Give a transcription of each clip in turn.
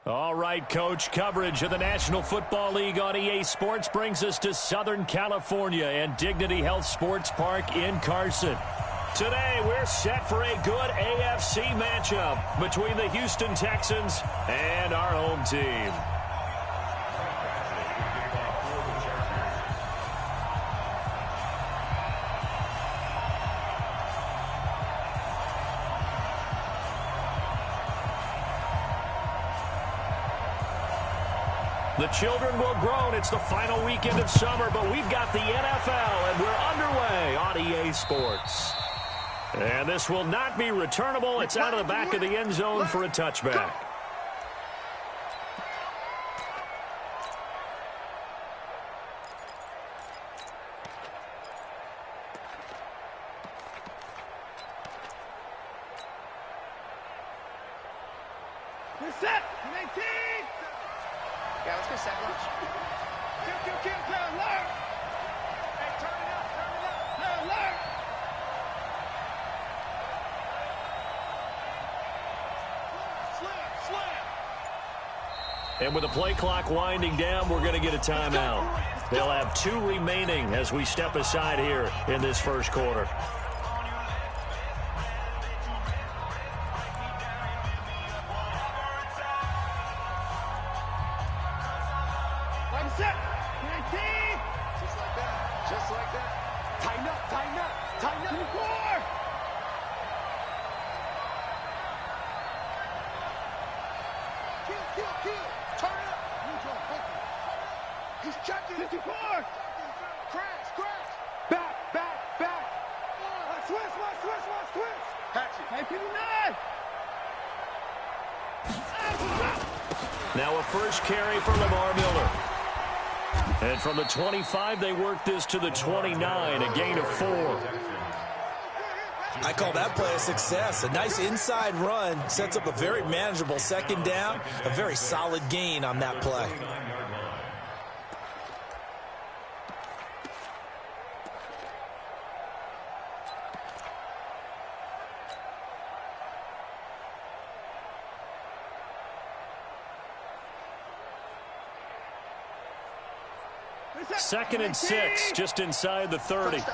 All right, Coach, coverage of the National Football League on EA Sports brings us to Southern California and Dignity Health Sports Park in Carson. Today, we're set for a good AFC matchup between the Houston Texans and our home team. The children will groan. It's the final weekend of summer, but we've got the NFL, and we're underway on EA Sports. And this will not be returnable. It's out of the back of the end zone for a touchback. We're set. 19. Yeah, let's go set lunch. Kill, alert! Hey, turn it up. Alert! Slam. And with the play clock winding down, we're going to get a timeout. They'll have 2 remaining as we step aside here in this first quarter. Set. 19. Just like that. Tighten up. 24. Kill. Turn it up. Neutral. He's checking. 54. Crash. Back. Switch. Hatchet. Hey, 59. Now a first carry for Lamar Miller. And from the 25, they work this to the 29, a gain of 4. I call that play a success. A nice inside run sets up a very manageable second down, a very solid gain on that play. Second and 6, just inside the 30. Check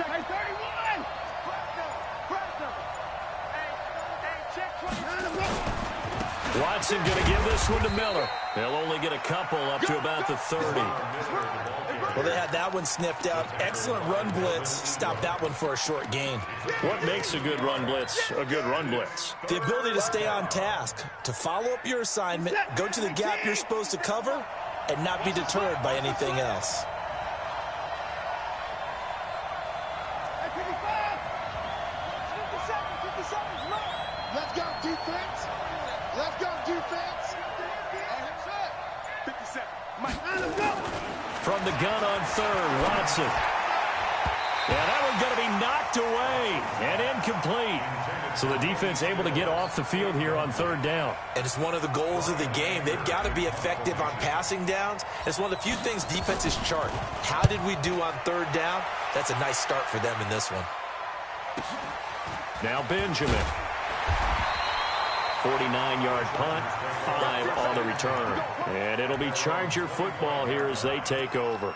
31. Watson going to give this one to Miller. They'll only get a couple up to about the 30. Well, they had that one sniffed out. Excellent run blitz. Stopped that one for a short gain. What makes a good run blitz a good run blitz? The ability to stay on task, to follow up your assignment, go to the gap you're supposed to cover, and not be deterred by anything else. Let's go, defense. 57. From the gun on third, Watson. Yeah, that one's going to be knocked away and incomplete. So the defense able to get off the field here on third down. And it's one of the goals of the game. They've got to be effective on passing downs. It's one of the few things defenses chart. How did we do on third down? That's a nice start for them in this one. Now Benjamin. 49-yard punt, 5 on the return. And it'll be Charger football here as they take over.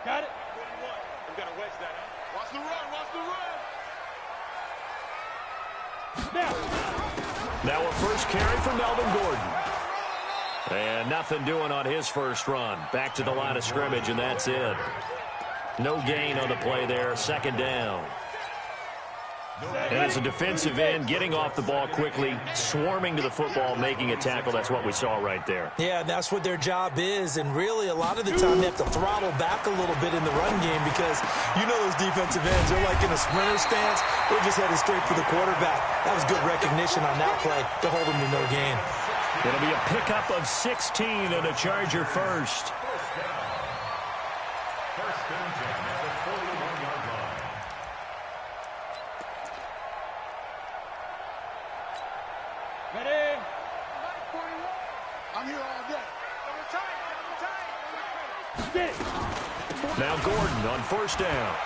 Got it. We got to wedge that out. Watch the run. Now a first carry for Melvin Gordon. And nothing doing on his first run. Back to the line of scrimmage, and that's it. No gain on the play there. Second down. And as a defensive end, getting off the ball quickly, swarming to the football, making a tackle. That's what we saw right there. Yeah, that's what their job is. And really, a lot of the time, they have to throttle back a little bit in the run game because you know those defensive ends, they're like in a sprinter stance. They're just headed straight for the quarterback. That was good recognition on that play to hold them to no gain. It'll be a pickup of 16 and a Charger first. Ready? I'm here all day. Get it. Now Gordon on first down.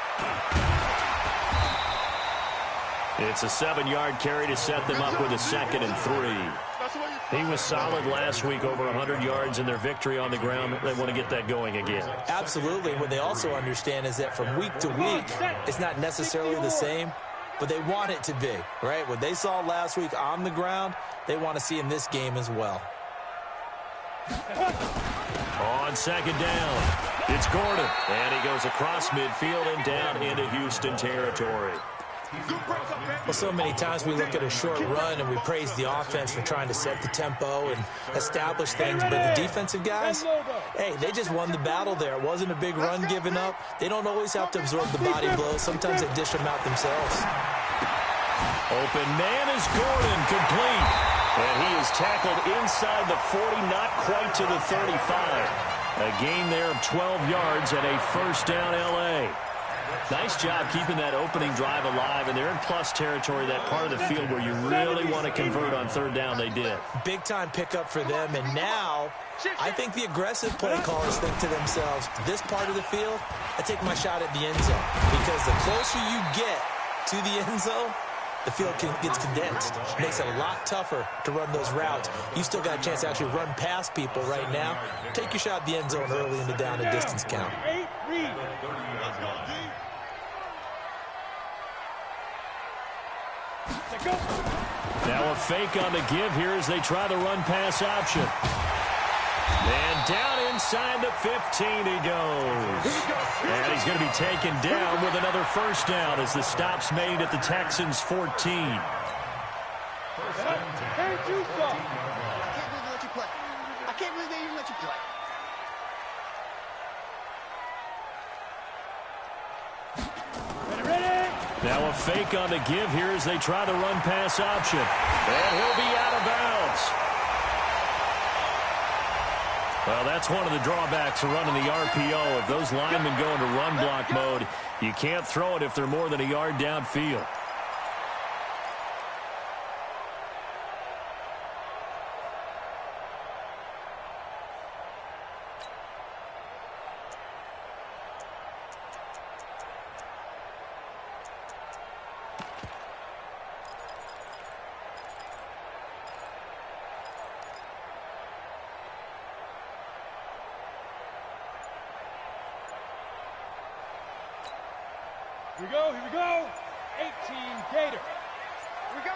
It's a 7-yard carry to set them up with a 2nd and 3. He was solid last week, over 100 yards in their victory on the ground. They want to get that going again. Absolutely. What they also understand is that from week to week, it's not necessarily the same, but they want it to be, right? What they saw last week on the ground, they want to see in this game as well. On 2nd down, it's Gordon, and he goes across midfield and down into Houston territory. Well, so many times we look at a short run and we praise the offense for trying to set the tempo and establish things, but the defensive guys, hey, they just won the battle there. It wasn't a big run given up. They don't always have to absorb the body blows. Sometimes they dish them out themselves. Open man is Gordon, complete. And he is tackled inside the 40, not quite to the 35. A gain there of 12 yards and a first down L.A. Nice job keeping that opening drive alive, and they're in plus territory, that part of the field where you really want to convert on 3rd down. They did. Big-time pickup for them, and now I think the aggressive play callers think to themselves, this part of the field, I take my shot at the end zone, because the closer you get to the end zone, the field gets condensed. It makes it a lot tougher to run those routes. You still got a chance to actually run past people right now. Take your shot at the end zone early in the down and distance count. Now a fake on the give here as they try the run-pass option. And down inside the 15 he goes. And he's going to be taken down with another first down as the stop's made at the Texans' 14. I can't believe they even let you play. Now a fake on the give here as they try the run-pass option. And he'll be out of bounds. Well, that's one of the drawbacks of running the RPO. If those linemen go into run block mode, you can't throw it if they're more than a yard downfield. Here we go. 18 Gator. Here we go.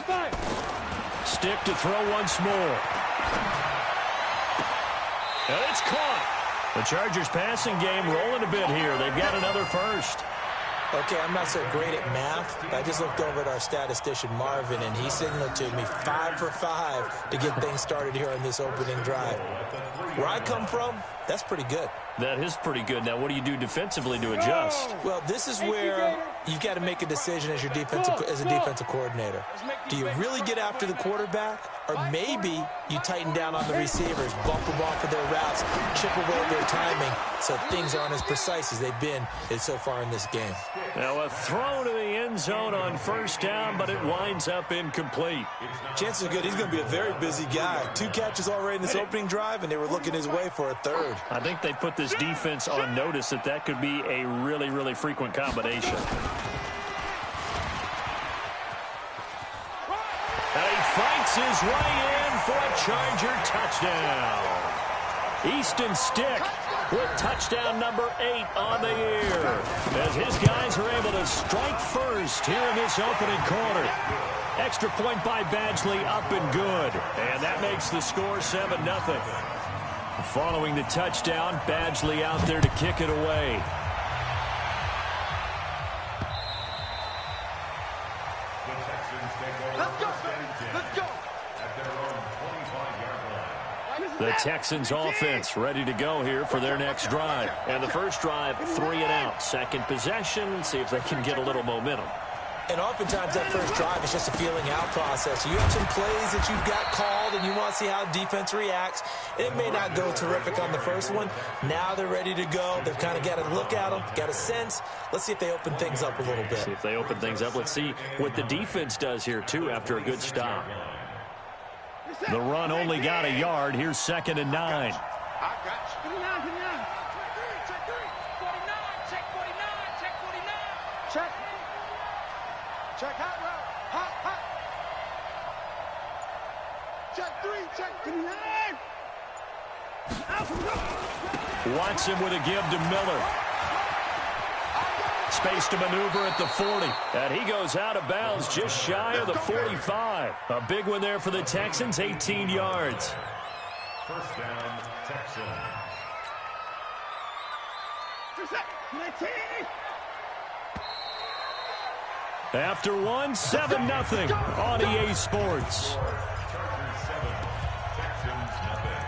5. Stick to throw once more. And it's caught. The Chargers passing game rolling a bit here. They've got another first. Okay, I'm not so great at math, but I just looked over at our statistician, Marvin, and he signaled to me 5 for 5 to get things started here on this opening drive. Where I come from, that's pretty good. That is pretty good. Now, what do you do defensively to adjust? Well, this is where you've got to make a decision as a defensive coordinator. Do you really get after the quarterback, or maybe you tighten down on the receivers, bump them off of their routes, chip away at their timing, so things aren't as precise as they've been so far in this game. Now, a throw to the end zone on first down, but it winds up incomplete. Chances are good he's going to be a very busy guy. 2 catches already in this opening drive, and they were looking his way for a 3rd. I think they put this defense on notice that could be a really, really frequent combination. And he fights his way in for a Charger touchdown. Easton Stick with touchdown number 8 on the year, as his guys are able to strike first here in this opening quarter. Extra point by Badgley, up and good. And that makes the score 7-0. Following the touchdown, Badgley out there to kick it away. Let's go. The Texans offense ready to go here for their next drive. And the first drive, 3 and out. Second possession, see if they can get a little momentum. And oftentimes that first drive is just a feeling out process. You have some plays that you've got called and you want to see how defense reacts. It may not go terrific on the first one. Now they're ready to go. They've kind of got to look at them, got a sense. Let's see if they open things up a little bit. See if they open things up. Let's see what the defense does here, too, after a good stop. The run only got a yard. Here's 2nd and 9. I got you. 49. Check 3. 49. Check 49. Check 49. Check. Check hot route. Hot. Check 3. Check 49. Watson with a give to Miller. Space to maneuver at the 40. And he goes out of bounds just shy of the 45. A big one there for the Texans, 18 yards. First down, Texans. After one, 7-0 on EA Sports. Chargers 7, Texans nothing.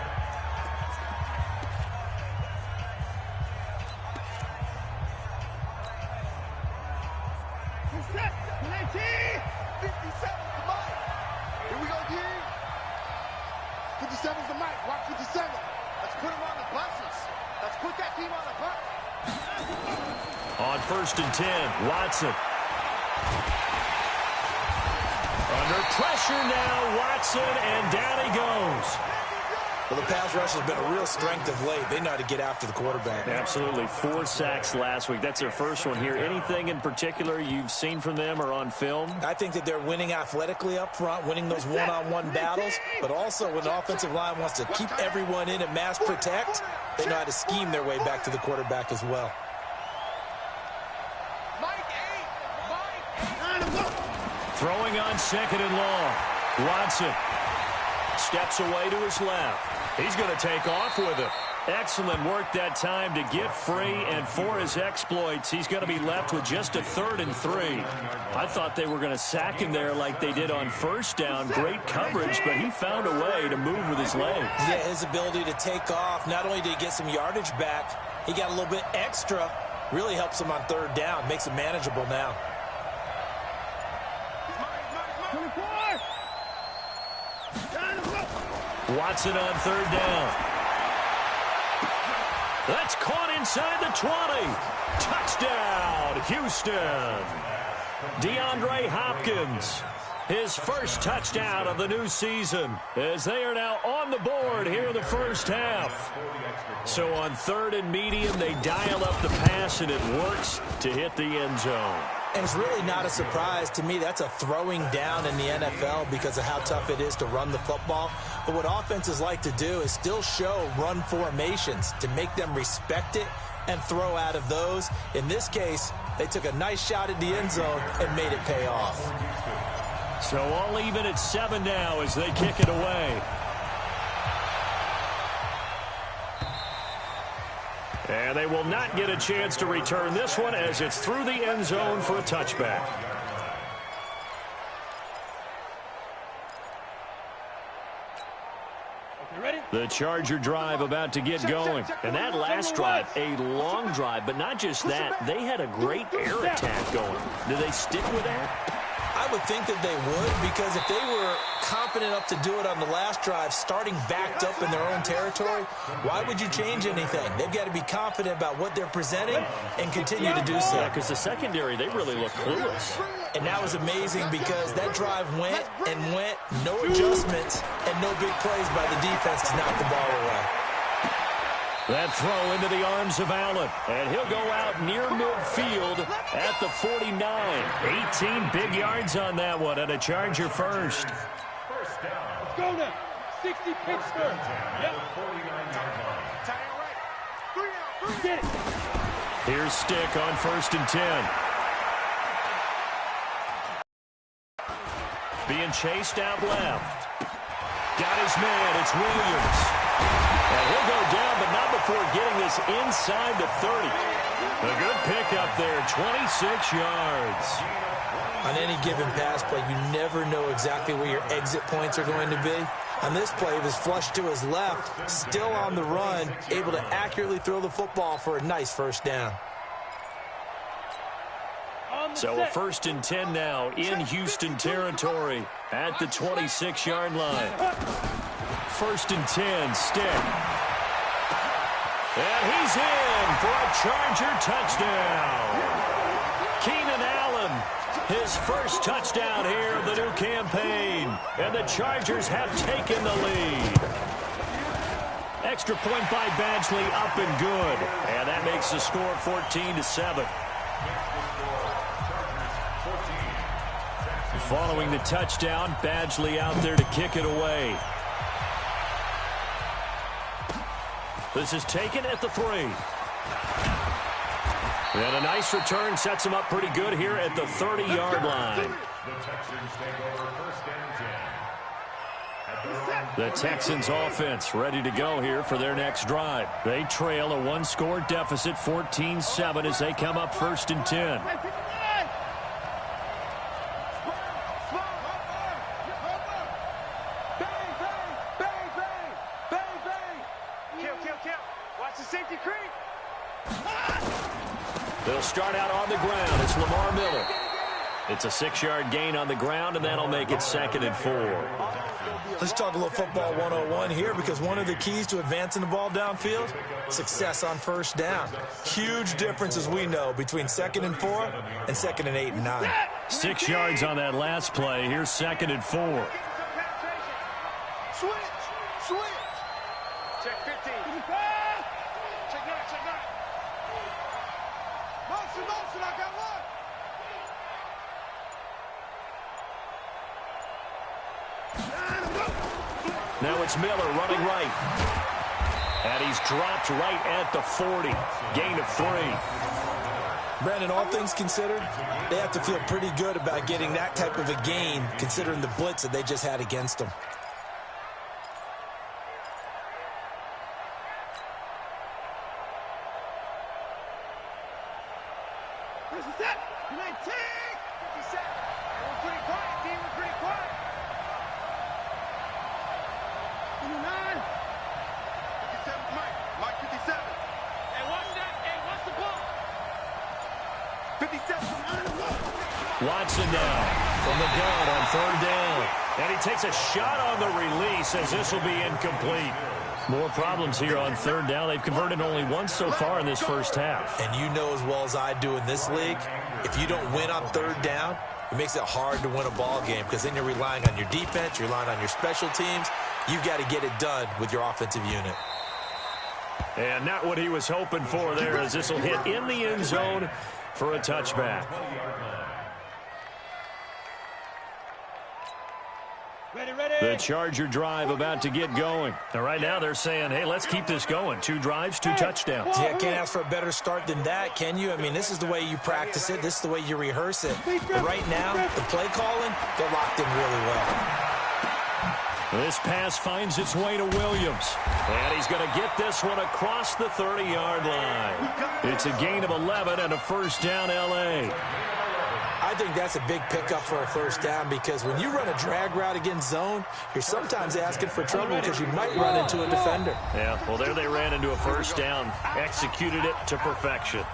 Here we go, D. 57's the mic. Watch 57. Let's put him on the buses. Let's put that team on the bus. On 1st and 10, Watson. Under pressure now, Watson, and down he goes. Well, the pass rush has been a real strength of late. They know how to get after the quarterback. Absolutely. 4 sacks last week. That's their first one here. Anything in particular you've seen from them or on film? I think that they're winning athletically up front, winning those one-on-one battles, but also when the offensive line wants to keep everyone in and mass protect, they know how to scheme their way back to the quarterback as well. Throwing on 2nd and long. Watson steps away to his left. He's going to take off with it. Excellent work that time to get free, and for his exploits, he's going to be left with just a 3rd and 3. I thought they were going to sack him there like they did on 1st down. Great coverage, but he found a way to move with his legs. Yeah, his ability to take off, not only did he get some yardage back, he got a little bit extra. Really helps him on 3rd down, makes it manageable now. Watson on 3rd down. That's caught inside the 20. Touchdown, Houston. DeAndre Hopkins, his first touchdown of the new season, as they are now on the board here in the first half. So on 3rd and medium, they dial up the pass, and it works to hit the end zone. And it's really not a surprise to me. That's a throwing down in the NFL because of how tough it is to run the football. But what offenses like to do is still show run formations to make them respect it and throw out of those. In this case, they took a nice shot at the end zone and made it pay off. So all even at 7 now as they kick it away. And they will not get a chance to return this one as it's through the end zone for a touchback. The Charger drive about to get going. And that last drive, a long drive, but not just that. They had a great air attack going. Do they stick with that? I would think that they would, because if they were confident enough to do it on the last drive, starting backed up in their own territory, why would you change anything? They've got to be confident about what they're presenting and continue to do so. Yeah, because the secondary, they really look clueless. And that was amazing because that drive went and went, no adjustments, and no big plays by the defense to knock the ball away. That throw into the arms of Allen, and he'll go out near midfield at the 49. 18 big yards on that one, and a Charger first. First down. Let's go now. 60 Pittsburgh. Yep. 49-yard line. Get it. Here's Stick on 1st and 10. Being chased out left. Got his man. It's Williams. And he'll go down, but not before getting this inside the 30. A good pickup there, 26 yards. On any given pass play, you never know exactly where your exit points are going to be. On this play, it was flushed to his left, still on the run, able to accurately throw the football for a nice first down. So a 1st and 10 now in Houston territory at the 26-yard line. 1st and 10, stick. And he's in for a Charger touchdown. Keenan Allen, his first touchdown here of the new campaign. And the Chargers have taken the lead. Extra point by Badgley, up and good. And that makes the score 14-7. Following the touchdown, Badgley out there to kick it away. This is taken at the 3. And a nice return sets him up pretty good here at the 30-yard line. The Texans offense ready to go here for their next drive. They trail a 1-score deficit, 14-7, as they come up 1st and 10. They'll start out on the ground. It's Lamar Miller. It's a 6-yard gain on the ground, and that'll make it 2nd and 4. Let's talk a little football 101 here, because one of the keys to advancing the ball downfield, success on 1st down. Huge difference, as we know, between 2nd and 4 and 2nd and 8 and 9. 6 yards on that last play. Here's 2nd and 4. Switch. Check 15. Check 9. Motion, I got one. Now it's Miller running right. And he's dropped right at the 40. Gain of 3. Brandon, all things considered, they have to feel pretty good about getting that type of a gain, considering the blitz that they just had against them. Where's the set? 19. 57. We're pretty quiet, team. We're pretty quiet. 59. 57, Mike 57. Hey, watch that. Hey, watch the ball. 57. Watson now from the gun on 3rd down. And he takes a shot on the release, as this will be incomplete. More problems here on 3rd down. They've converted only once so far in this first half. And you know as well as I do in this league, if you don't win on 3rd down, it makes it hard to win a ball game, because then you're relying on your defense, you're relying on your special teams. You've got to get it done with your offensive unit. And not what he was hoping for there, as this will hit in the end zone for a touchback. The Charger drive about to get going. And right now they're saying, hey, let's keep this going. 2 drives, 2 touchdowns. Yeah, can't ask for a better start than that, can you? I mean, this is the way you practice it. This is the way you rehearse it. But right now, the play calling, they're locked in really well. This pass finds its way to Williams. And he's going to get this one across the 30-yard line. It's a gain of 11 and a 1st down, L.A. I think that's a big pickup for a 1st down, because when you run a drag route against zone, you're sometimes asking for trouble because you might run into a defender. Yeah, well, there they ran into a 1st down, executed it to perfection.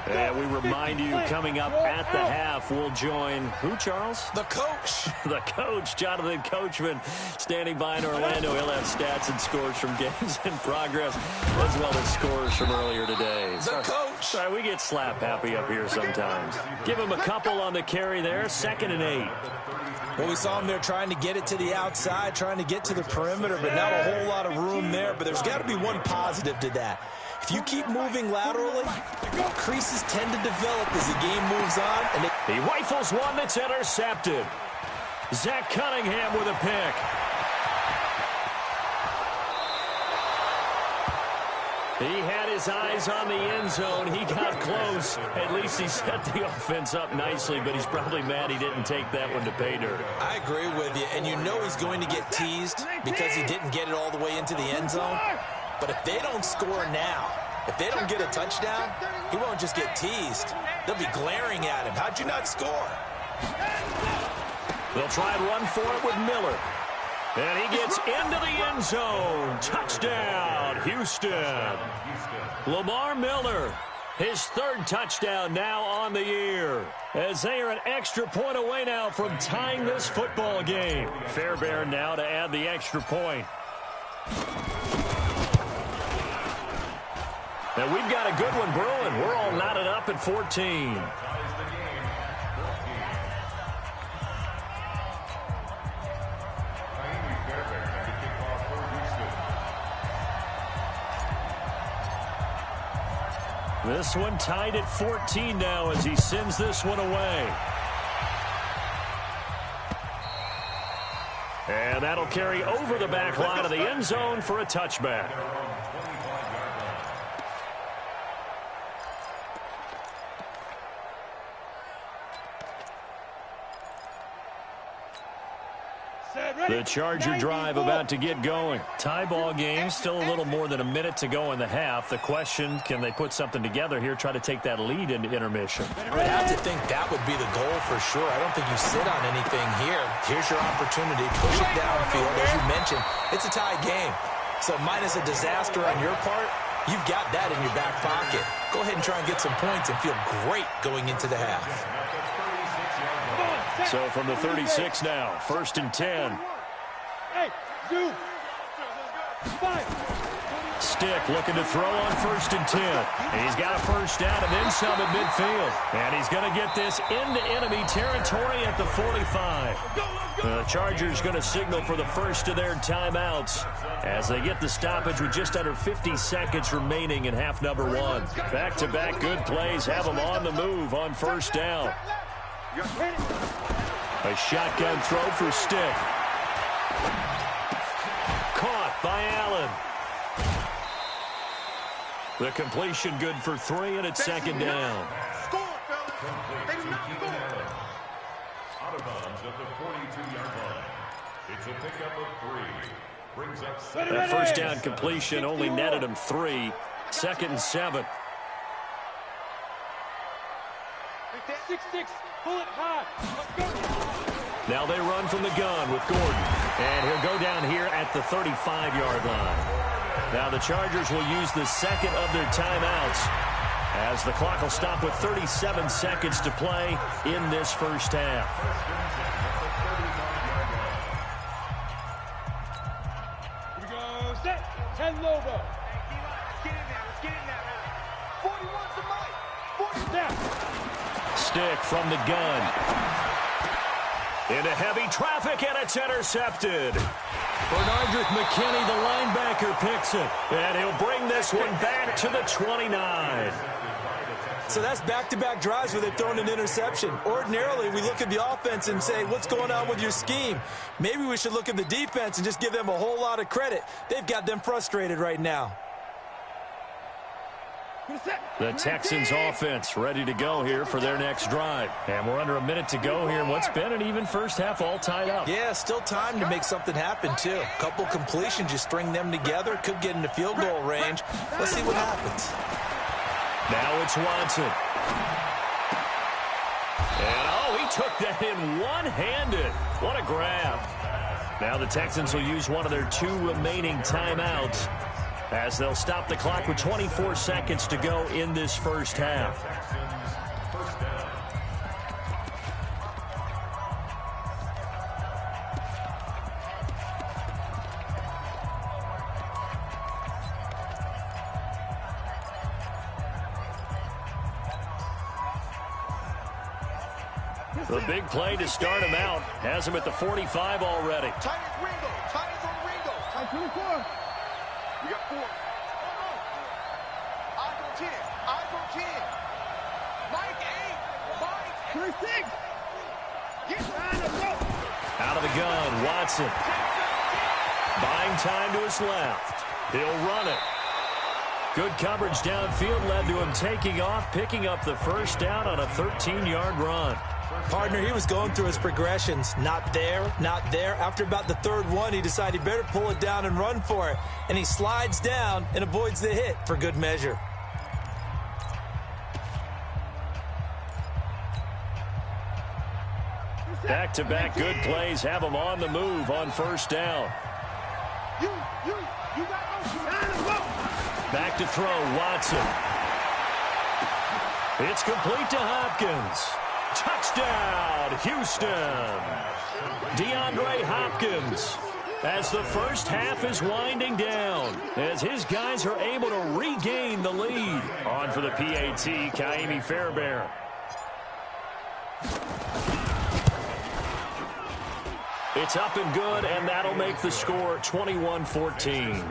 And we remind you, coming up at the half, we'll join who, Charles? The coach. The coach, Jonathan Coachman, standing by in Orlando. He'll have stats and scores from games in progress, as well as scores from earlier today. The coach. Sorry, we get slap happy up here sometimes. Give him a couple on the carry there, 2nd and 8. Well, we saw him there trying to get it to the outside, trying to get to the perimeter, but not a whole lot of room there. But there's got to be one positive to that. If you keep moving laterally, creases tend to develop as the game moves on. And he rifles one that's intercepted. Zach Cunningham with a pick. He had his eyes on the end zone. He got close. At least he set the offense up nicely, but he's probably mad he didn't take that one to pay dirt. I agree with you, and you know he's going to get teased because he didn't get it all the way into the end zone. But if they don't score now, if they don't get a touchdown, he won't just get teased. They'll be glaring at him. How'd you not score? They'll try and run for it with Miller. And he gets into the end zone. Touchdown, Houston. Lamar Miller His third touchdown now on the year, as they are an extra point away now from tying this football game. Fairbairn now to add the extra point. And we've got a good one brewing. We're all knotted up at 14. This one tied at 14 now as he sends this one away. And that'll carry over the back line of the end zone for a touchback. The Charger drive about to get going. Tie ball game, still a little more than a minute to go in the half. The question, can they put something together here, try to take that lead into intermission? I have to think that would be the goal for sure. I don't think you sit on anything here. Here's your opportunity. Push it downfield. As you mentioned, it's a tie game. So minus a disaster on your part, you've got that in your back pocket. Go ahead and try and get some points and feel great going into the half. So from the 36 now, 1st and 10. Stick looking to throw on 1st and 10. He's got a first down and then some at midfield. And he's going to get this into enemy territory at the 45. The Chargers going to signal for the first of their timeouts as they get the stoppage with just under 50 seconds remaining in half number one. Back-to-back good plays have them on the move on 1st down. A shotgun throw for Stick. Caught by Allen. The completion good for 3, and it's 2nd down. Score, fellas. They do not score. Out of bounds at the 42-yard line. It's a pickup of 3. Brings up 7. That first down completion only netted him 3. 2nd and 7. 6-6. Pull it high. Let's go. Now they run from the gun with Gordon. And he'll go down here at the 35-yard line. Now the Chargers will use the second of their timeouts as the clock will stop with 37 seconds to play in this first half. Here we go. Set. 10 Lobo. Let's get in there. Let's get in there. 41's the mic. 40 Down. Stick from the gun. Into heavy traffic, and it's intercepted. Bernardrick McKinney, the linebacker, picks it. And he'll bring this one back to the 29. So that's back-to-back drives where they've thrown an interception. Ordinarily, we look at the offense and say, what's going on with your scheme? Maybe we should look at the defense and just give them a whole lot of credit. They've got them frustrated right now. The Texans offense ready to go here for their next drive. And we're under a minute to go here in what's been an even first half, all tied up. Yeah, still time to make something happen, too. A couple completions, you string them together, could get into field goal range. Let's see what happens. Now it's Watson. And, oh, he took that in one-handed. What a grab. Now the Texans will use one of their 2 remaining timeouts as they'll stop the clock with 24 seconds to go in this first half. The big play to start him out has him at the 45 already. Titans Ringo. Titans on Ringo. Titans 24. We got 4. Eyes on 10. Eyes on 10. Mike 8. Mike 6. Get behind the rope. Out of the gun, Watson. Buying time to his left. He'll run it. Good coverage downfield led to him taking off, picking up the first down on a 13-yard run. Partner, he was going through his progressions. Not there, not there. After about the 3rd one, he decided he better pull it down and run for it. And he slides down and avoids the hit for good measure. Back-to-back good plays have him on the move on first down. You got no behind the rope. Back to throw, Watson. It's complete to Hopkins. Touchdown, Houston. DeAndre Hopkins, as the first half is winding down, as his guys are able to regain the lead. On for the PAT, Kaimi Fairbairn. It's up and good, and that'll make the score 21-14.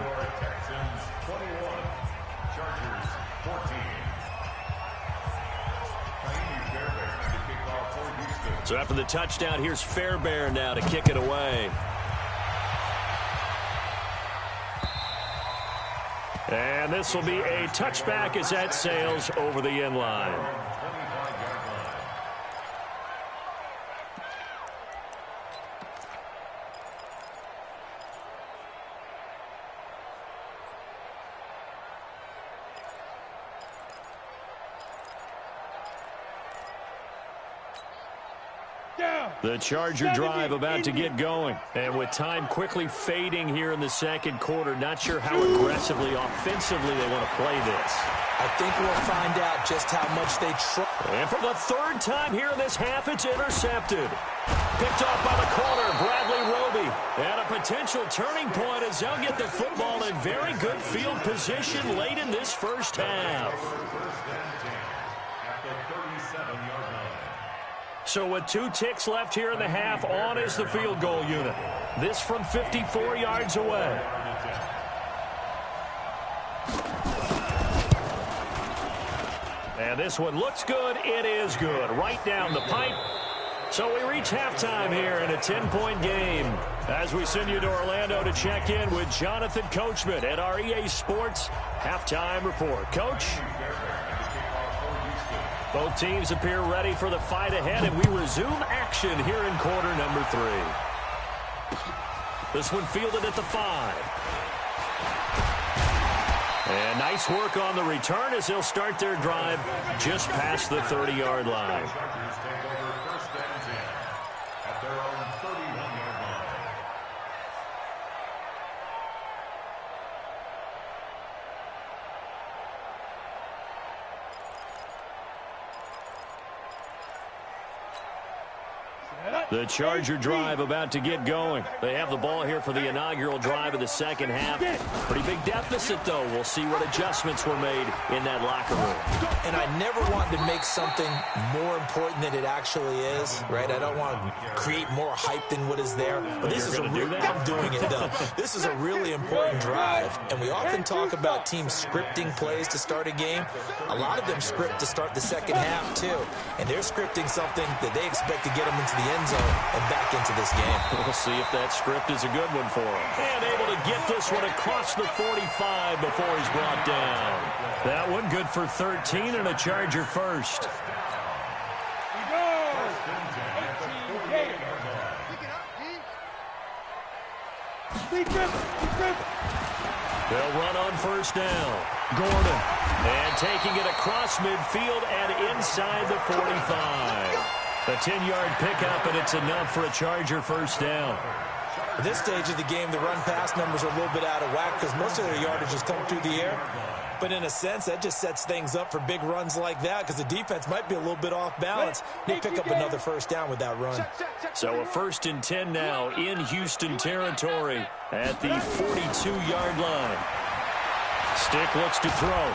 So after the touchdown, here's Fairbairn now to kick it away. And this will be a touchback as that sails over the end line. The Charger drive about to get going. And with time quickly fading here in the second quarter, not sure how aggressively, offensively they want to play this. I think we'll find out just how much they try. And for the third time here in this half, it's intercepted. Picked off by the corner, Bradley Roby. And a potential turning point as they'll get the football in very good field position late in this first half. So with 2 ticks left here in the half, on is the field goal unit. This from 54 yards away. And this one looks good. It is good. Right down the pipe. So we reach halftime here in a 10-point game. As we send you to Orlando to check in with Jonathan Coachman at our EA Sports Halftime Report. Coach? Both teams appear ready for the fight ahead, and we resume action here in quarter number 3. This one fielded at the 5. And nice work on the return as they'll start their drive just past the 30-yard line. The Charger drive about to get going. They have the ball here for the inaugural drive of the second half. Pretty big deficit, though. We'll see what adjustments were made in that locker room. And I never want to make something more important than it actually is, right? I don't want to create more hype than what is there. But this is I'm doing it, though. This is a really important drive. And we often talk about teams scripting plays to start a game. A lot of them script to start the second half, too. And they're scripting something that they expect to get them into the end zone and back into this game. We'll see if that script is a good one for him. And able to get this one across the 45 before he's brought down. That one good for 13 and a Charger first. They'll run on first down. Gordon. And taking it across midfield and inside the 45. A 10-yard pickup, and it's enough for a Charger first down. At this stage of the game, the run-pass numbers are a little bit out of whack because most of their yardage has come through the air. But in a sense, that just sets things up for big runs like that because the defense might be a little bit off balance. They pick up another first down with that run. So a 1st and 10 now in Houston territory at the 42-yard line. Stick looks to throw.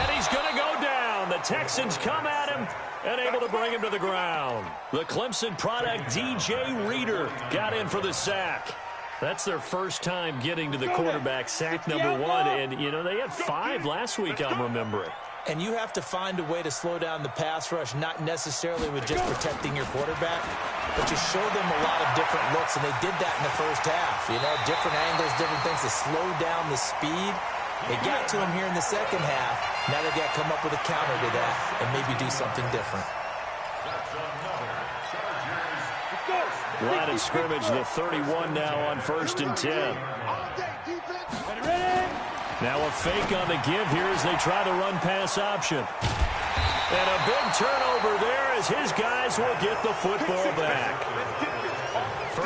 And he's going to go down. The Texans come at him and able to bring him to the ground. The Clemson product, DJ Reader, got in for the sack. That's their first time getting to the quarterback, sack number 1. And, you know, they had 5 last week, I'm remembering. And you have to find a way to slow down the pass rush, not necessarily with just protecting your quarterback, but you show them a lot of different looks, and they did that in the first half. You know, different angles, different things to slow down the speed. They got to him here in the second half. Now they've got to come up with a counter to that and maybe do something different. Line of scrimmage, the 31 now on 1st and 10. Now a fake on the give here as they try the run-pass option. And a big turnover there as his guys will get the football back.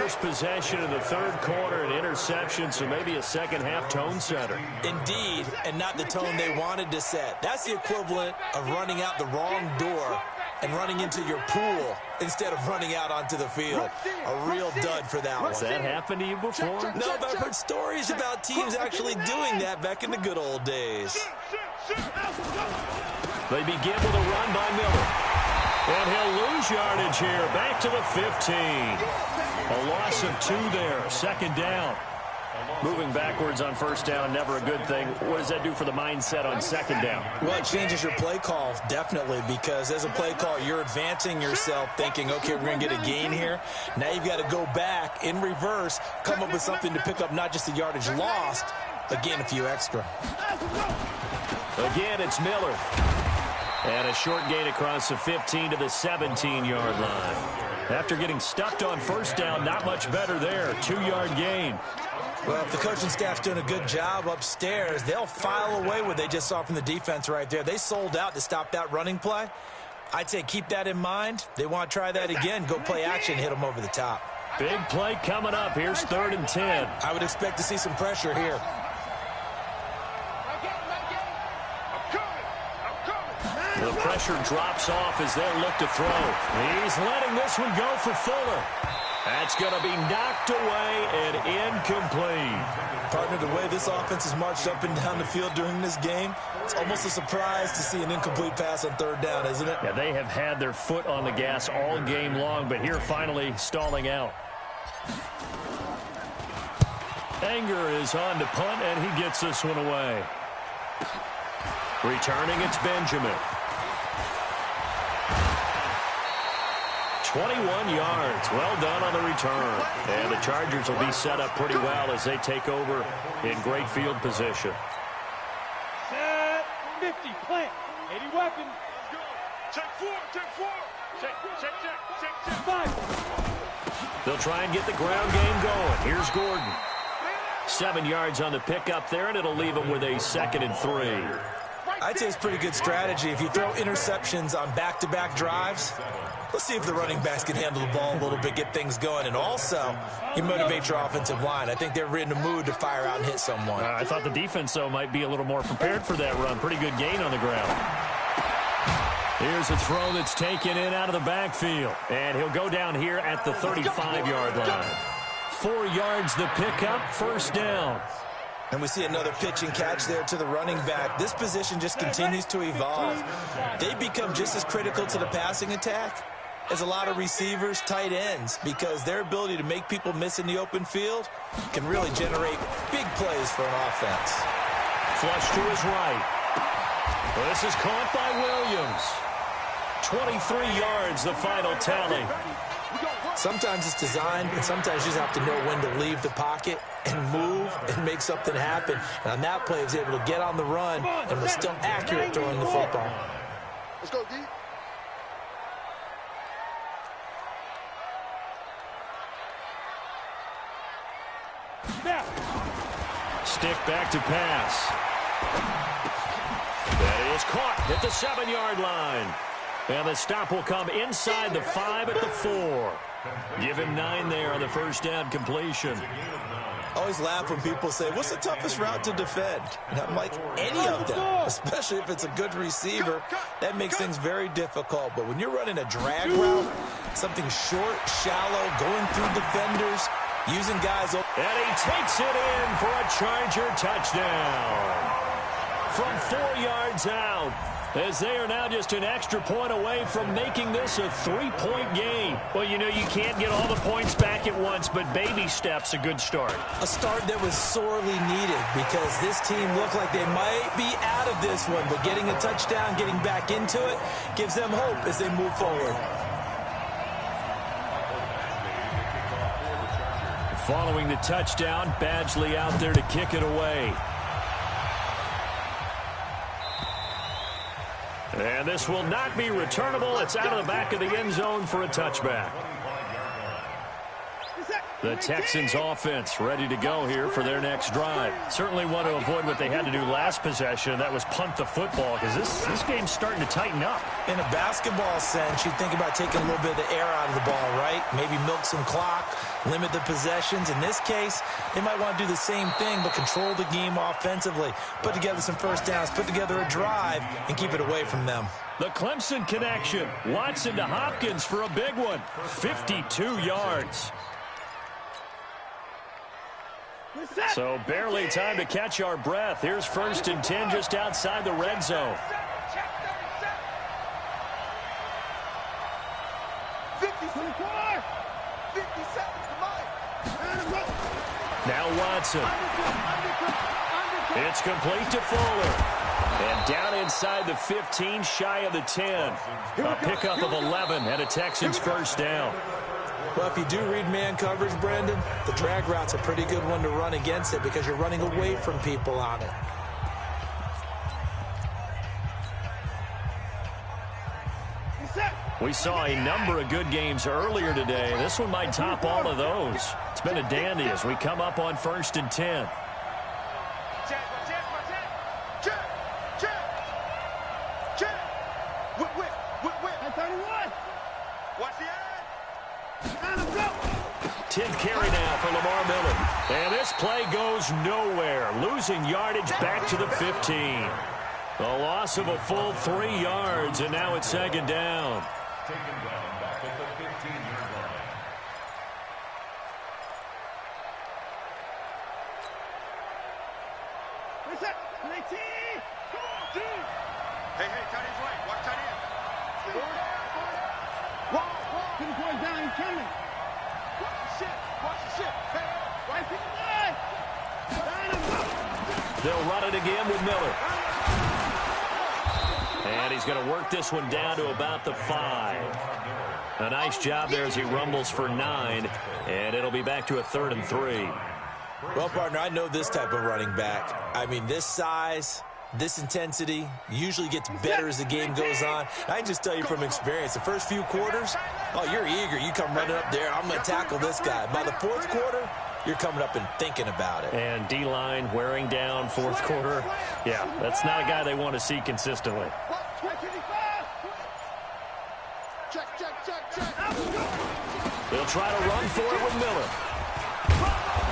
first possession of the third quarter, an interception, so maybe a second-half tone setter. Indeed, and not the tone they wanted to set. That's the equivalent of running out the wrong door and running into your pool instead of running out onto the field. A real dud for that one. Has that happened to you before? No, but I've heard stories about teams actually doing that back in the good old days. They begin with a run by Miller. And he'll lose yardage here. Back to the 15. A loss of 2 there. Second down. Moving backwards on first down, never a good thing. What does that do for the mindset on second down? Well, it changes your play call, definitely, because as a play call, you're advancing yourself thinking, okay, we're going to get a gain here. Now you've got to go back in reverse, come up with something to pick up not just the yardage lost, but gain a few extra. Again, it's Miller. And a short gain across the 15 to the 17-yard line. After getting stuffed on first down, not much better there. 2-yard gain. Well, if the coaching staff's doing a good job upstairs, they'll file away what they just saw from the defense right there. They sold out to stop that running play. I'd say keep that in mind. They want to try that again. Go play action, hit them over the top. Big play coming up. Here's 3rd and 10. I would expect to see some pressure here. The pressure drops off as they look to throw. He's letting this one go for Fuller. That's going to be knocked away and incomplete. Partner, the way this offense has marched up and down the field during this game, it's almost a surprise to see an incomplete pass on 3rd down, isn't it? Yeah, they have had their foot on the gas all game long, but here finally stalling out. Anger is on to punt, and he gets this one away. Returning, it's Benjamin. 21 yards. Well done on the return. And the Chargers will be set up pretty well as they take over in great field position. Set 50, plant. 80 weapons. Check 4, check 4. Check 5. They'll try and get the ground game going. Here's Gordon. 7 yards on the pickup there, and it'll leave them with a 2nd and 3. I'd say it's pretty good strategy. If you throw interceptions on back-to-back drives, let's see if the running backs can handle the ball a little bit, get things going. And also, you motivate your offensive line. I think they're in the mood to fire out and hit someone. I thought the defense, though, might be a little more prepared for that run. Pretty good gain on the ground. Here's a throw that's taken in out of the backfield. And he'll go down here at the 35-yard line. 4 yards the pickup, 1st down. And we see another pitch and catch there to the running back. This position just continues to evolve. They become just as critical to the passing attack as a lot of receivers, tight ends, because their ability to make people miss in the open field can really generate big plays for an offense. Flush to his right. Well, this is caught by Williams. 23 yards, the final tally. Sometimes it's designed, and sometimes you just have to know when to leave the pocket and move and make something happen. And on that play, he was able to get on the run and was still accurate throwing the football. Let's go, D. Stick back to pass. That is caught at the 7-yard line. And the stop will come inside the 5 at the 4. Give him 9 there on the first down completion. I always laugh when people say, what's the toughest route to defend? And I'm like, any of them, especially if it's a good receiver. That makes things very difficult. But when you're running a drag route, something short, shallow, going through defenders, using guys. And he takes it in for a Charger touchdown. From 4 yards out, as they are now just an extra point away from making this a 3-point game. Well, you know, you can't get all the points back at once, but baby steps a good start. A start that was sorely needed because this team looked like they might be out of this one, but getting a touchdown, getting back into it, gives them hope as they move forward. Following the touchdown, Badgley out there to kick it away. And this will not be returnable. It's out of the back of the end zone for a touchback. The Texans offense ready to go here for their next drive. Certainly want to avoid what they had to do last possession. That was punt the football, because this game's starting to tighten up. In a basketball sense, you think about taking a little bit of the air out of the ball, right? Maybe milk some clock, limit the possessions. In this case, they might want to do the same thing, but control the game offensively. Put together some first downs, put together a drive, and keep it away from them. The Clemson connection. Watson to Hopkins for a big one. 52 yards. So barely time to catch our breath. Here's 1st and 10 just outside the red zone. 50 seconds to mine. Now Watson. It's complete to Fuller. And down inside the 15, shy of the 10. A pickup of 11 and a Texans first down. Well, if you do read man coverage, Brendan, the drag route's a pretty good one to run against it because you're running away from people on it. We saw a number of good games earlier today. This one might top all of those. It's been a dandy as we come up on 1st and 10. Watch the eye. 10th carry now for Lamar Miller. And this play goes nowhere. Losing yardage back to the 15. A loss of a full 3 yards, and now it's 2nd down. Taken down back at the 15-yard line. What's that? 19. Hey, tight end's right. Watch tight end. Wall. Put the boy down. He's coming. Watch the ship. Hey, right to the line. They'll run it again with Miller. And he's going to work this one down to about the 5. A nice job there as he rumbles for 9. And it'll be back to a 3rd and 3. Well, partner, I know this type of running back. I mean, this size, this intensity usually gets better as the game goes on. I can just tell you from experience, the first few quarters, oh, you're eager. You come running up there, I'm going to tackle this guy. By the 4th quarter, you're coming up and thinking about it. And D-line wearing down 4th quarter. Yeah, that's not a guy they want to see consistently. They'll try to run for it with Miller.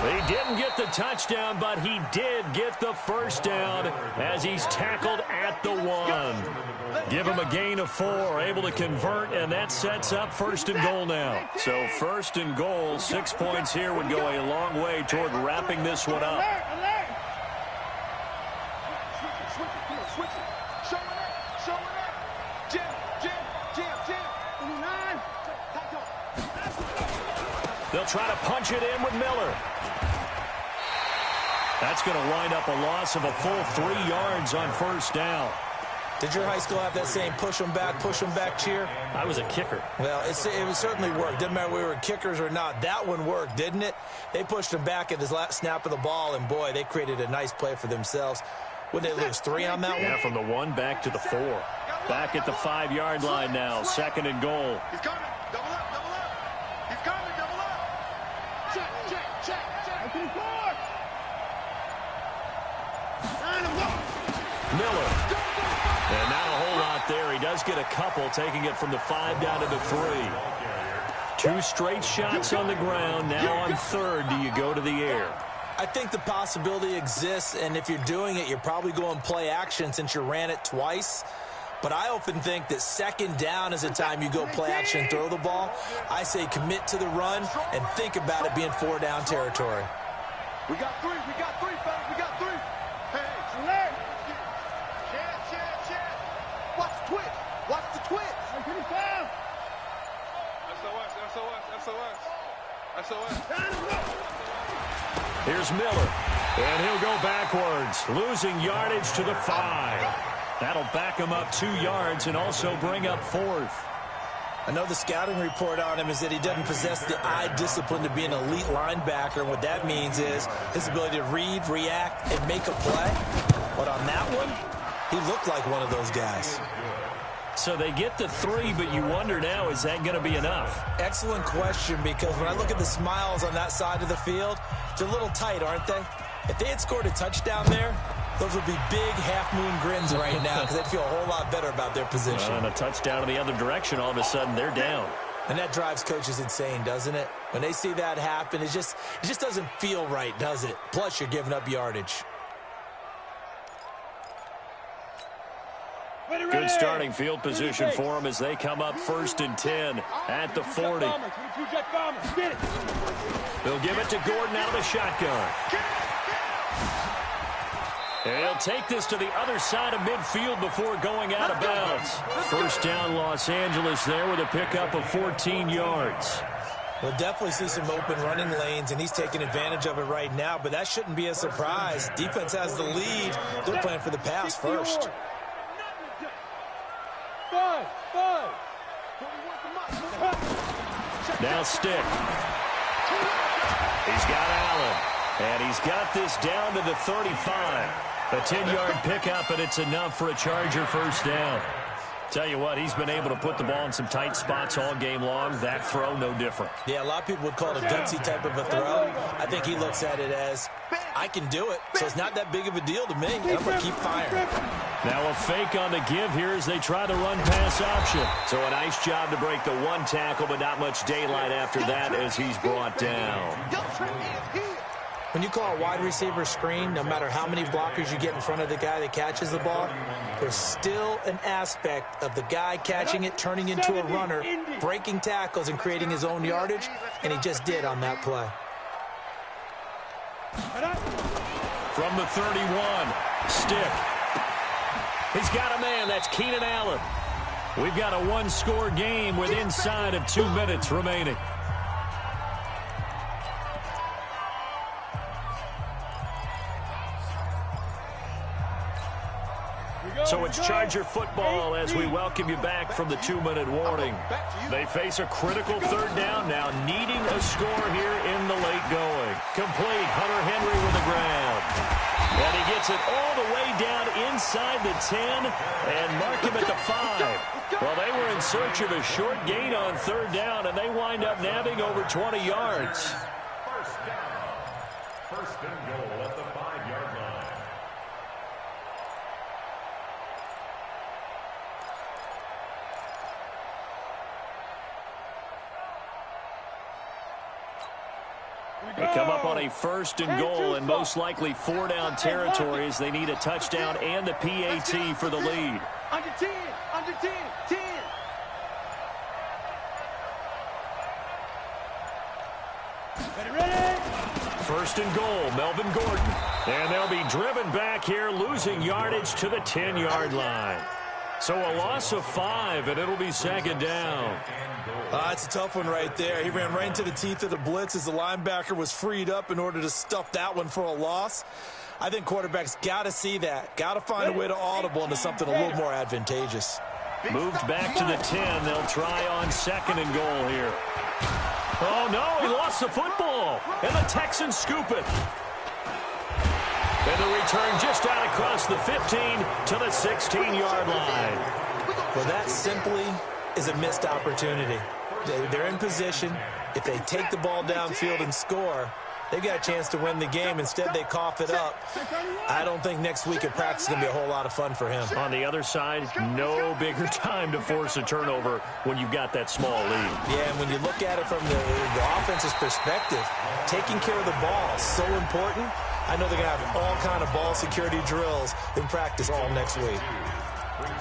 He didn't get the touchdown, but he did get the first down as he's tackled at the 1. Give him a gain of 4, able to convert, and that sets up 1st and goal now. So 1st and goal, 6 points here would go a long way toward wrapping this one up. They'll try to punch it in with Miller. That's going to wind up a loss of a full 3 yards on 1st down. Did your high school have that same push them back cheer? I was a kicker. Well, it certainly worked. Didn't matter if we were kickers or not. That one worked, didn't it? They pushed him back at his last snap of the ball, and, boy, they created a nice play for themselves. Wouldn't they lose 3 on that one? Yeah, from the 1 back to the 4. Back at the 5-yard line now, 2nd and goal. He's coming. Double up. He's coming. Double up. Check. Open the board. Miller. And not a whole lot there. He does get a couple, taking it from the 5 down to the 3. 2 straight shots on the ground. Now on 3rd, do you go to the air? I think the possibility exists, and if you're doing it, you're probably going play action since you ran it twice. But I often think that 2nd down is the time you go play action and throw the ball. I say commit to the run and think about it being 4-down territory. We got 3, fellas. We got 3. Hey, alert. Chad. Watch the twitch. SOS. Here's Miller. And he'll go backwards, losing yardage to the 5. That'll back him up 2 yards and also bring up 4th. I know the scouting report on him is that he doesn't possess the eye discipline to be an elite linebacker, and what that means is his ability to read, react, and make a play. But on that one, he looked like one of those guys. So they get the 3, but you wonder now, is that going to be enough? Excellent question, because when I look at the smiles on that side of the field, they're a little tight, aren't they? If they had scored a touchdown there, those would be big half-moon grins right now because they'd feel a whole lot better about their position. And a touchdown in the other direction, all of a sudden they're down. And that drives coaches insane, doesn't it? When they see that happen, it just doesn't feel right, does it? Plus, you're giving up yardage. Good starting field position for them as they come up 1st and 10 at the 40. They'll give it to Gordon out of the shotgun. And he'll take this to the other side of midfield before going out of bounds. First down, Los Angeles there with a pickup of 14 yards. We'll definitely see some open running lanes, and he's taking advantage of it right now, but that shouldn't be a surprise. Defense has the lead. They're playing for the pass first. Now Stick. He's got Allen. And he's got this down to the 35. A 10-yard pickup, and it's enough for a Charger first down. Tell you what, he's been able to put the ball in some tight spots all game long. That throw, no different. Yeah, a lot of people would call it a gutsy type of a throw. I think he looks at it as, I can do it, so it's not that big of a deal to me. I'm going to keep firing. Now a fake on the give here as they try the run-pass option. So a nice job to break the one tackle, but not much daylight after that as he's brought down. When you call a wide receiver screen, no matter how many blockers you get in front of the guy that catches the ball, there's still an aspect of the guy catching it, turning into a runner, breaking tackles, and creating his own yardage, and he just did on that play. From the 31, Stick. He's got a man. That's Keenan Allen. We've got a one-score game with inside of 2 minutes remaining. So it's Charger football as we welcome you back from the 2-minute warning. They face a critical third down now, needing a score here in the late going. Complete, Hunter Henry with the grab. And he gets it all the way down inside the 10 and mark him at the 5. Well, they were in search of a short gain on third down, and they wind up nabbing over 20 yards. First down. First and goal at the 5-yard line. They come up on a 1st and goal and most likely 4-down territory as they need a touchdown and the PAT for the lead. Under 10, under 10, 10. Ready? 1st and goal, Melvin Gordon. And they'll be driven back here, losing yardage to the 10-yard line. So a loss of 5, and it'll be 2nd down. It's a tough one right there. He ran right into the teeth of the blitz as the linebacker was freed up in order to stuff that one for a loss. I think quarterbacks got to see that. Got to find a way to audible into something a little more advantageous. Moved back to the 10. They'll try on 2nd and goal here. Oh, no, he lost the football. And the Texans scoop it. And the return just out across the 15 to the 16-yard line. Well, that simply is a missed opportunity. They're in position. If they take the ball downfield and score, they've got a chance to win the game. Instead, they cough it up. I don't think next week at practice is going to be a whole lot of fun for him. On the other side, no bigger time to force a turnover when you've got that small lead. Yeah, and when you look at it from the offense's perspective, taking care of the ball is so important. I know they're going to have all kind of ball security drills in practice all next week.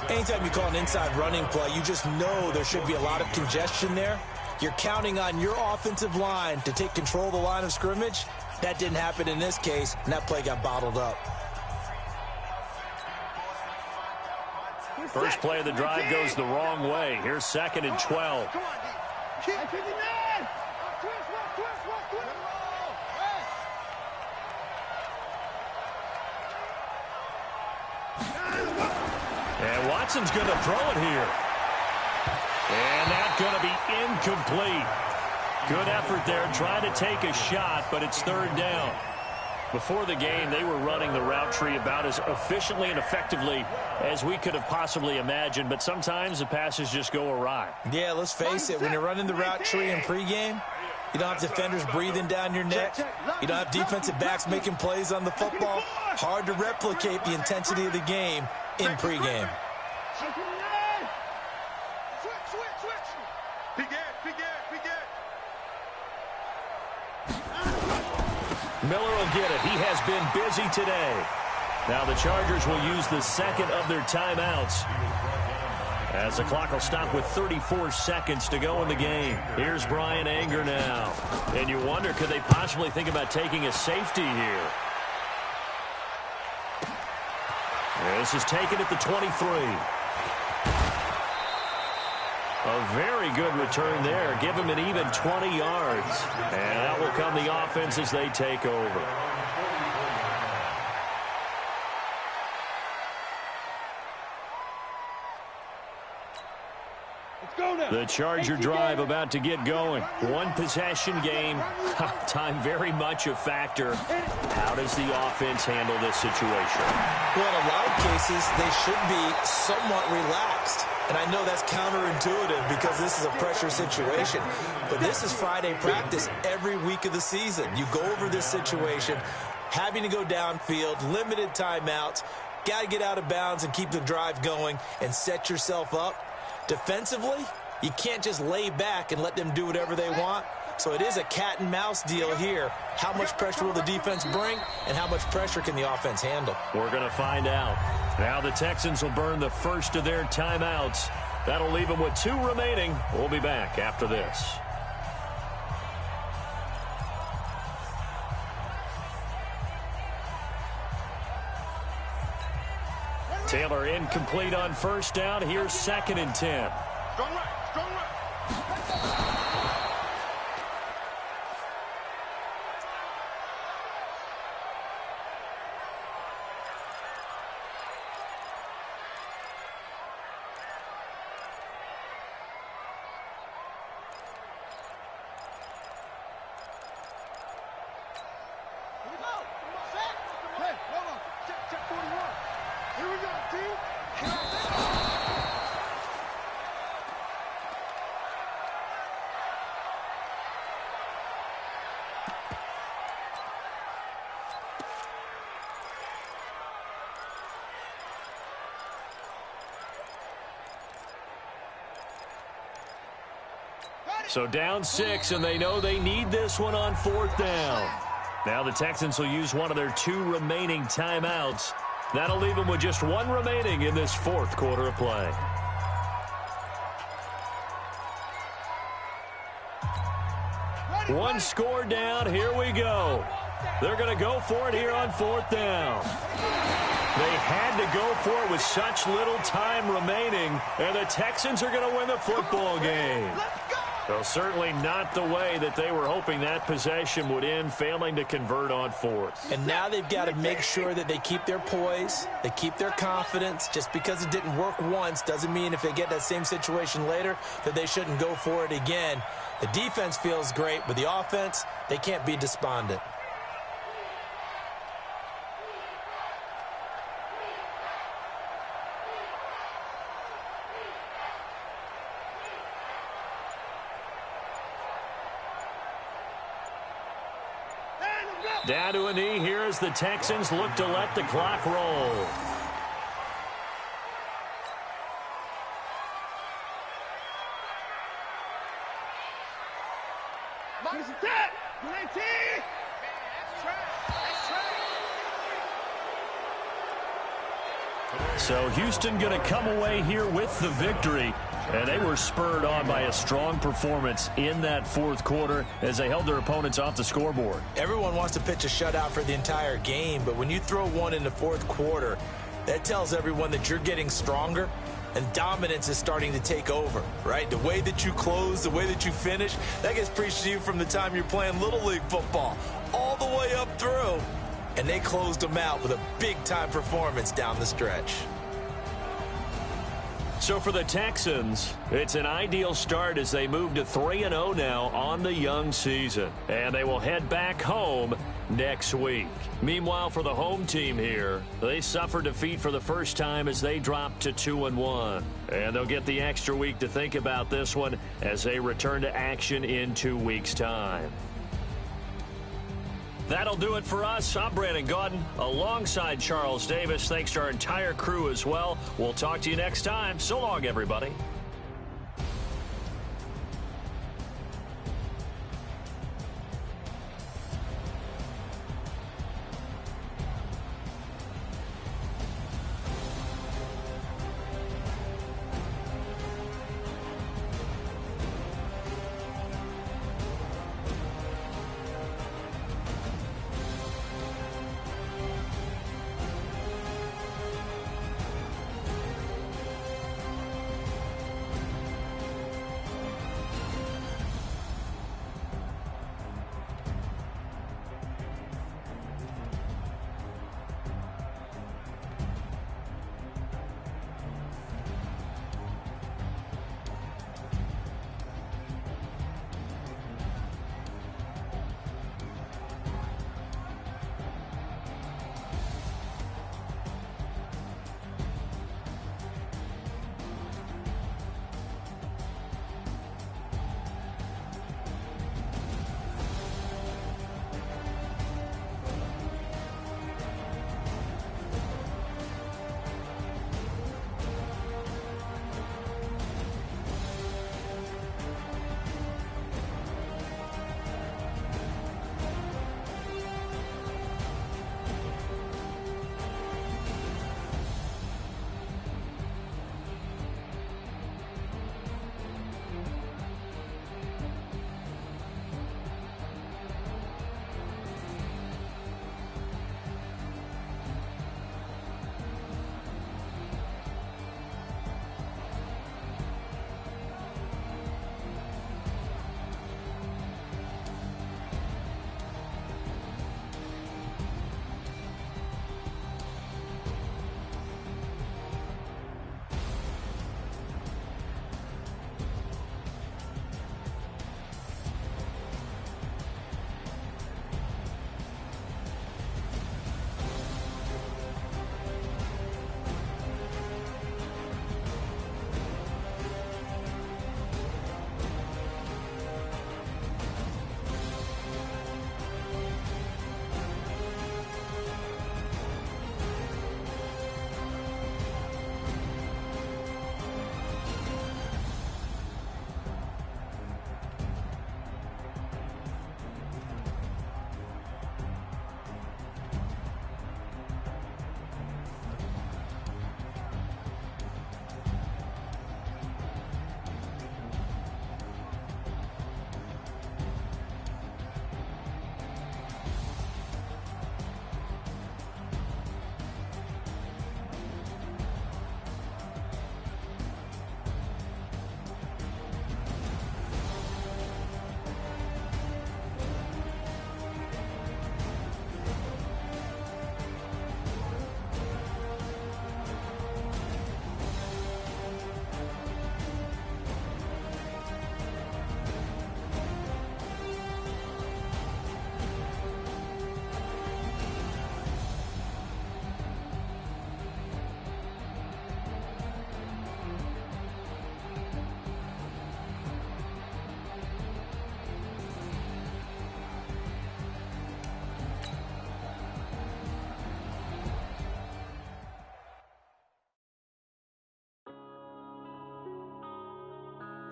Anytime you call an inside running play, you just know there should be a lot of congestion there. You're counting on your offensive line to take control of the line of scrimmage. That didn't happen in this case, and that play got bottled up. First play of the drive goes the wrong way. Here's 2nd and 12. And Watson's going to throw it here. And that's going to be incomplete. Good effort there trying to take a shot, but it's 3rd down. Before the game, they were running the route tree about as efficiently and effectively as we could have possibly imagined, but sometimes the passes just go awry. Yeah, let's face it, when you're running the route tree in pregame, you don't have defenders breathing down your neck. You don't have defensive backs making plays on the football. Hard to replicate the intensity of the game in pregame. Miller will get it. He has been busy today. Now the Chargers will use the second of their timeouts, as the clock will stop with 34 seconds to go in the game. Here's Brian Anger now. And you wonder, could they possibly think about taking a safety here? This is taken at the 23. A very good return there. Give him an even 20 yards. And that will come the offense as they take over. The Charger drive about to get going. One possession game. Time very much a factor. How does the offense handle this situation? Well, in a lot of cases, they should be somewhat relaxed. And I know that's counterintuitive because this is a pressure situation. But this is Friday practice every week of the season. You go over this situation, having to go downfield, limited timeouts, got to get out of bounds and keep the drive going and set yourself up. Defensively, you can't just lay back and let them do whatever they want. So it is a cat and mouse deal here. How much pressure will the defense bring, and how much pressure can the offense handle? We're going to find out. Now the Texans will burn the first of their timeouts. That'll leave them with 2 remaining. We'll be back after this. Taylor incomplete on first down. Here's 2nd and 10. Strong right, strong right. So down 6, and they know they need this one on 4th down. Now the Texans will use one of their 2 remaining timeouts. That'll leave them with just 1 remaining in this 4th quarter of play. One score down. Here we go. They're going to go for it here on 4th down. They had to go for it with such little time remaining, and the Texans are going to win the football game. So certainly not the way that they were hoping that possession would end, failing to convert on 4th. And now they've got to make sure that they keep their poise, they keep their confidence. Just because it didn't work once doesn't mean if they get that same situation later that they shouldn't go for it again. The defense feels great, but the offense, they can't be despondent. Down to a knee here as the Texans look to let the clock roll. So Houston going to come away here with the victory. And they were spurred on by a strong performance in that 4th quarter as they held their opponents off the scoreboard. Everyone wants to pitch a shutout for the entire game, but when you throw one in the 4th quarter, that tells everyone that you're getting stronger and dominance is starting to take over, right? The way that you close, the way that you finish, that gets preached to you from the time you're playing Little League football all the way up through. And they closed them out with a big-time performance down the stretch. So for the Texans, it's an ideal start as they move to 3-0 now on the young season. And they will head back home next week. Meanwhile, for the home team here, they suffered defeat for the first time as they dropped to 2-1. And they'll get the extra week to think about this one as they return to action in 2 weeks' time. That'll do it for us. I'm Brandon Gaudin alongside Charles Davis. Thanks to our entire crew as well. We'll talk to you next time. So long, everybody.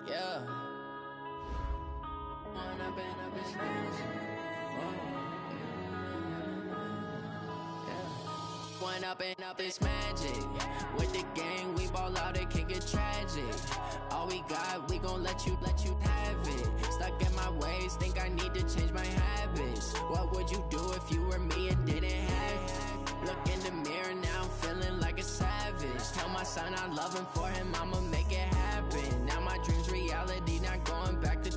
Yeah. Wanna bend up his hands. One up and up is magic. With the gang, we ball out, it can get tragic. All we got, we gon' let you have it. Stuck in my ways, think I need to change my habits. What would you do if you were me and didn't have it? Look in the mirror, now I'm feeling like a savage. Tell my son I love him, for him I'ma make it happen. Now my dream's reality, not going back to.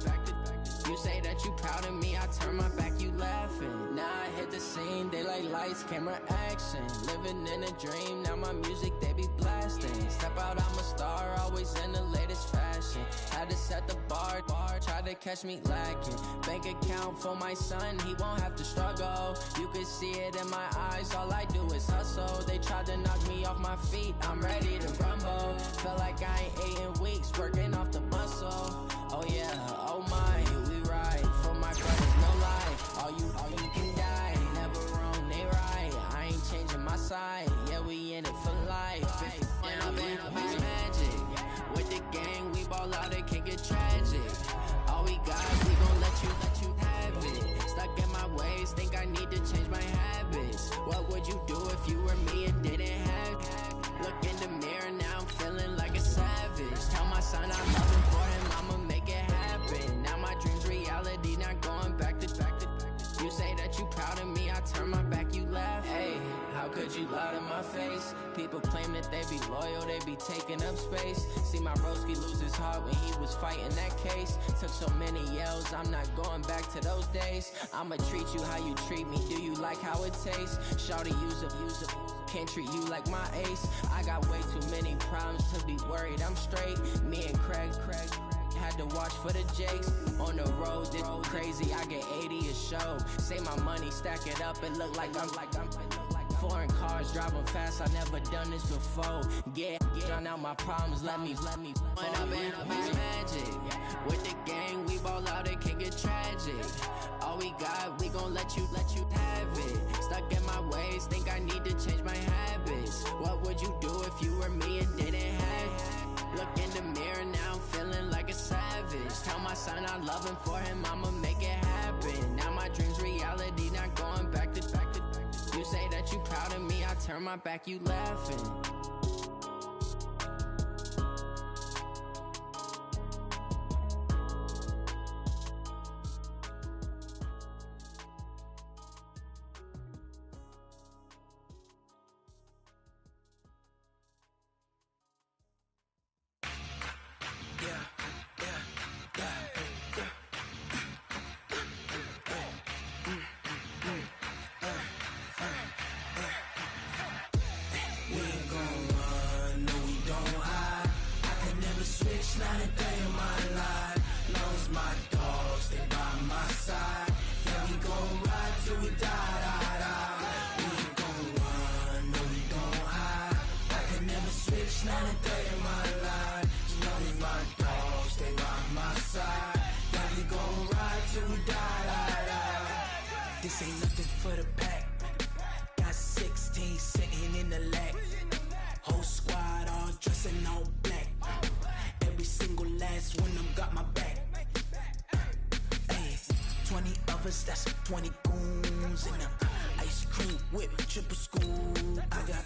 You say that you proud of me, I turn my back, you laughing. Now I hit the scene, they like lights, camera, action. Living in a dream, now my music, they be blasting. Step out, I'm a star, always in the latest fashion. action. Had to set the bar, tried to catch me lacking. Bank account for my son, he won't have to struggle. You can see it in my eyes, all I do is hustle. They tried to knock me off my feet, I'm ready to rumble. Felt like I ain't ate in weeks, working off the muscle. Oh yeah, oh my, we ride for my brothers, no lie. All you can die, never wrong, they right. I ain't changing my side, yeah, we in it for life. And I've been magic. With the gang, we ball out, it can get tragic. All we got, we gon' let you have it. Stuck in my ways, think I need to change my habits. What would you do if you were me and didn't have it? Look in the mirror, now I'm feeling like a savage. Tell my son I'm loving for him, I'ma make it happen. Now my dream's reality, not going back to. You say that you proud of me, I turn my back, you laugh. Hey, how could you lie to my face? People claim that they be loyal, they be taking up space. See my broski lose his heart when he was fighting that case. Took so many yells, I'm not going back to those days. I'ma treat you how you treat me, do you like how it tastes? Shawty, use up, can't treat you like my ace. I got way too many problems to be worried, I'm straight. Me and Craig had to watch for the Jakes. On the road, this crazy, I get 80 a show. Say my money, stack it up, it look like I'm foreign cars, driving fast, I never done this before. Yeah, drown out my problems, let me When I've been magic. With the gang, we ball out, it can get tragic. All we got, we gon' let you have it. Stuck in my ways, think I need to change my habits. What would you do if you were me and didn't have it? Look in the mirror, now I'm feeling like a savage. Tell my son I love him, for him I'ma make it happen. Now my dream's reality, not going back to. You say that you proud of me, I turn my back, you laughing. Not a day in my life, long as my dogs stay by my side. Yeah, we gon' ride till we die. We ain't gon' run, no we don't hide. I can never switch, not a day in my life. As long as my dogs stay by my side. Yeah, we gon' ride till we die. This ain't nothing for the pack. Got 16 sitting in the lap. Whole squad all dressing all black. Every single last one of them got my back. Ay, 20 of us, that's 20 goons in the ice cream whip, triple school. I got